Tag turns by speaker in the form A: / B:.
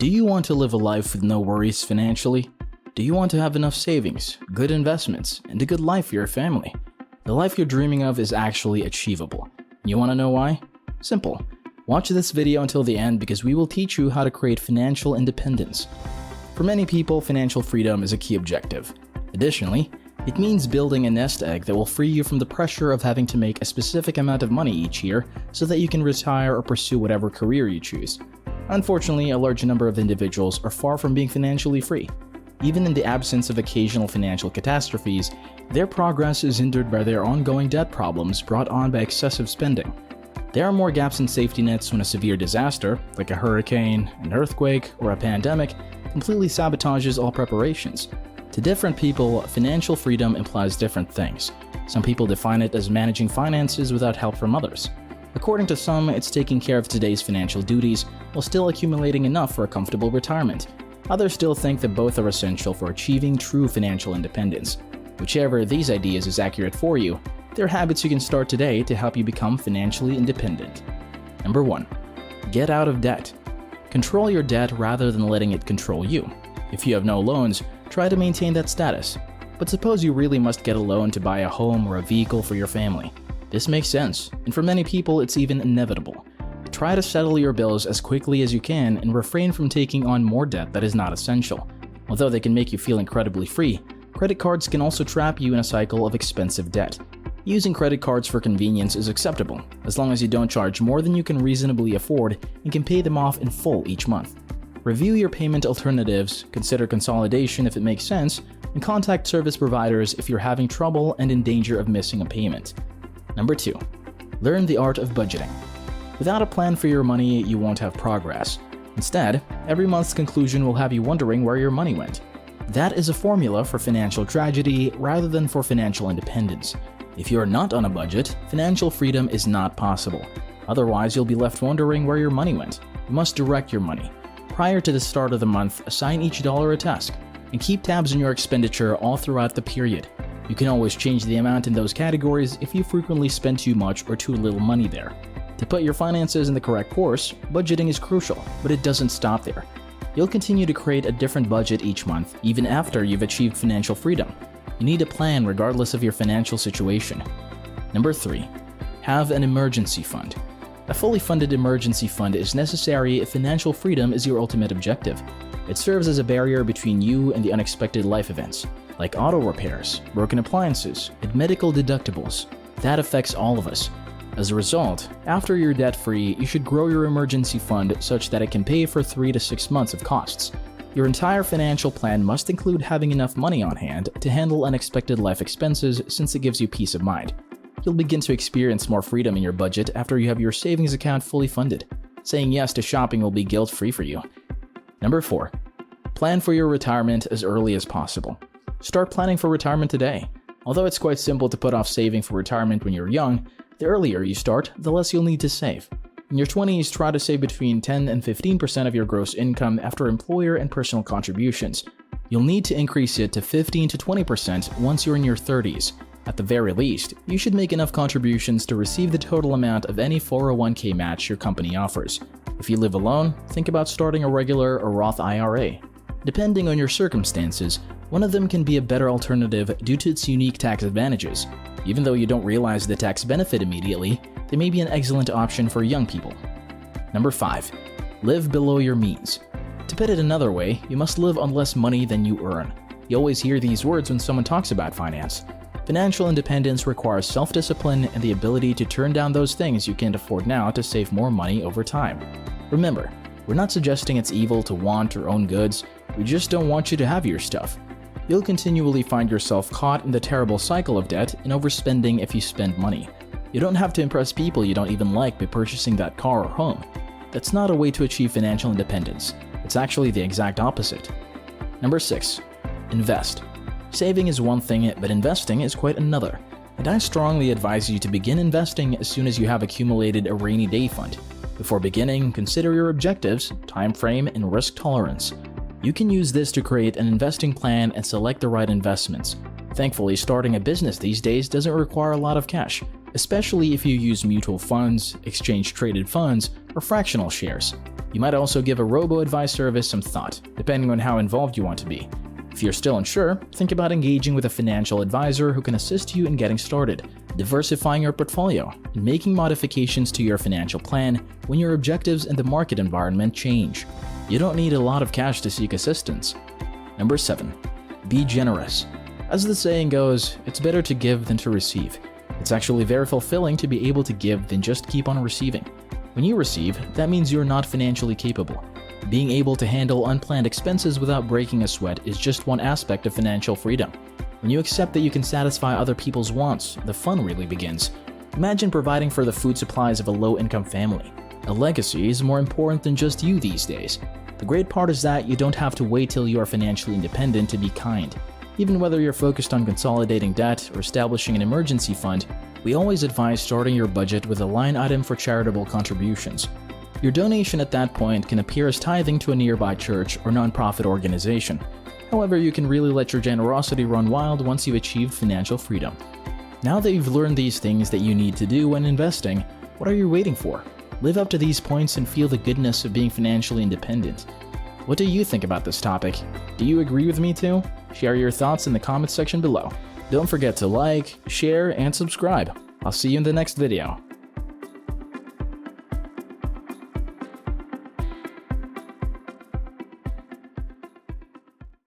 A: Do you want to live a life with no worries financially? Do you want to have enough savings, good investments, and a good life for your family? The life you're dreaming of is actually achievable. You want to know why? Simple. Watch this video until the end because we will teach you how to create financial independence. For many people, financial freedom is a key objective. Additionally, it means building a nest egg that will free you from the pressure of having to make a specific amount of money each year so that you can retire or pursue whatever career you choose. Unfortunately, a large number of individuals are far from being financially free. Even in the absence of occasional financial catastrophes, their progress is hindered by their ongoing debt problems brought on by excessive spending. There are more gaps in safety nets when a severe disaster, like a hurricane, an earthquake, or a pandemic, completely sabotages all preparations. To different people, financial freedom implies different things. Some people define it as managing finances without help from others. According to some, it's taking care of today's financial duties while still accumulating enough for a comfortable retirement. Others still think that both are essential for achieving true financial independence. Whichever of these ideas is accurate for you, there are habits you can start today to help you become financially independent. Number 1. Get out of debt. Control your debt rather than letting it control you. If you have no loans, try to maintain that status. But suppose you really must get a loan to buy a home or a vehicle for your family. This makes sense, and for many people it's even inevitable. Try to settle your bills as quickly as you can and refrain from taking on more debt that is not essential. Although they can make you feel incredibly free, credit cards can also trap you in a cycle of expensive debt. Using credit cards for convenience is acceptable, as long as you don't charge more than you can reasonably afford and can pay them off in full each month. Review your payment alternatives, consider consolidation if it makes sense, and contact service providers if you're having trouble and in danger of missing a payment. Number 2. Learn the art of budgeting. Without a plan for your money, you won't have progress. Instead, every month's conclusion will have you wondering where your money went. That is a formula for financial tragedy rather than for financial independence. If you're not on a budget, financial freedom is not possible. Otherwise, you'll be left wondering where your money went. You must direct your money. Prior to the start of the month, assign each dollar a task, and keep tabs on your expenditure all throughout the period. You can always change the amount in those categories if you frequently spend too much or too little money there. To put your finances in the correct course, budgeting is crucial, but it doesn't stop there. You'll continue to create a different budget each month, even after you've achieved financial freedom. You need a plan regardless of your financial situation. Number 3. Have an emergency fund. A fully funded emergency fund is necessary if financial freedom is your ultimate objective. It serves as a barrier between you and the unexpected life events, like auto repairs, broken appliances, and medical deductibles. That affects all of us. As a result, after you're debt-free, you should grow your emergency fund such that it can pay for 3 to 6 months of costs. Your entire financial plan must include having enough money on hand to handle unexpected life expenses since it gives you peace of mind. You'll begin to experience more freedom in your budget after you have your savings account fully funded. Saying yes to shopping will be guilt-free for you. Number 4. Plan for your retirement as early as possible. Start planning for retirement today. Although it's quite simple to put off saving for retirement when you're young, the earlier you start, the less you'll need to save. In your 20s, try to save between 10 and 15% of your gross income after employer and personal contributions. You'll need to increase it to 15 to 20% once you're in your 30s. At the very least, you should make enough contributions to receive the total amount of any 401k match your company offers. If you live alone, think about starting a regular or Roth IRA. Depending on your circumstances, one of them can be a better alternative due to its unique tax advantages. Even though you don't realize the tax benefit immediately, they may be an excellent option for young people. Number 5. Live below your means. To put it another way, you must live on less money than you earn. You always hear these words when someone talks about finance. Financial independence requires self-discipline and the ability to turn down those things you can't afford now to save more money over time. Remember, we're not suggesting it's evil to want or own goods, we just don't want you to have your stuff. You'll continually find yourself caught in the terrible cycle of debt and overspending if you spend money. You don't have to impress people you don't even like by purchasing that car or home. That's not a way to achieve financial independence. It's actually the exact opposite. Number 6. Invest. Saving is one thing, but investing is quite another. And I strongly advise you to begin investing as soon as you have accumulated a rainy day fund. Before beginning, consider your objectives, time frame, and risk tolerance. You can use this to create an investing plan and select the right investments. Thankfully, starting a business these days doesn't require a lot of cash. especially if you use mutual funds, exchange-traded funds, or fractional shares. You might also give a robo-advice service some thought, depending on how involved you want to be. If you're still unsure, think about engaging with a financial advisor who can assist you in getting started, diversifying your portfolio, and making modifications to your financial plan when your objectives and the market environment change. You don't need a lot of cash to seek assistance. Number 7. Be generous. As the saying goes, it's better to give than to receive. It's actually very fulfilling to be able to give than just keep on receiving. When you receive, that means you're not financially capable. Being able to handle unplanned expenses without breaking a sweat is just one aspect of financial freedom. When you accept that you can satisfy other people's wants, the fun really begins. Imagine providing for the food supplies of a low-income family. A legacy is more important than just you these days. The great part is that you don't have to wait till you are financially independent to be kind. Even whether you're focused on consolidating debt or establishing an emergency fund, we always advise starting your budget with a line item for charitable contributions. Your donation at that point can appear as tithing to a nearby church or nonprofit organization. However, you can really let your generosity run wild once you've achieved financial freedom. Now that you've learned these things that you need to do when investing, what are you waiting for? Live up to these points and feel the goodness of being financially independent. What do you think about this topic? Do you agree with me too? Share your thoughts in the comments section below. Don't forget to like, share, and subscribe. I'll see you in the next video.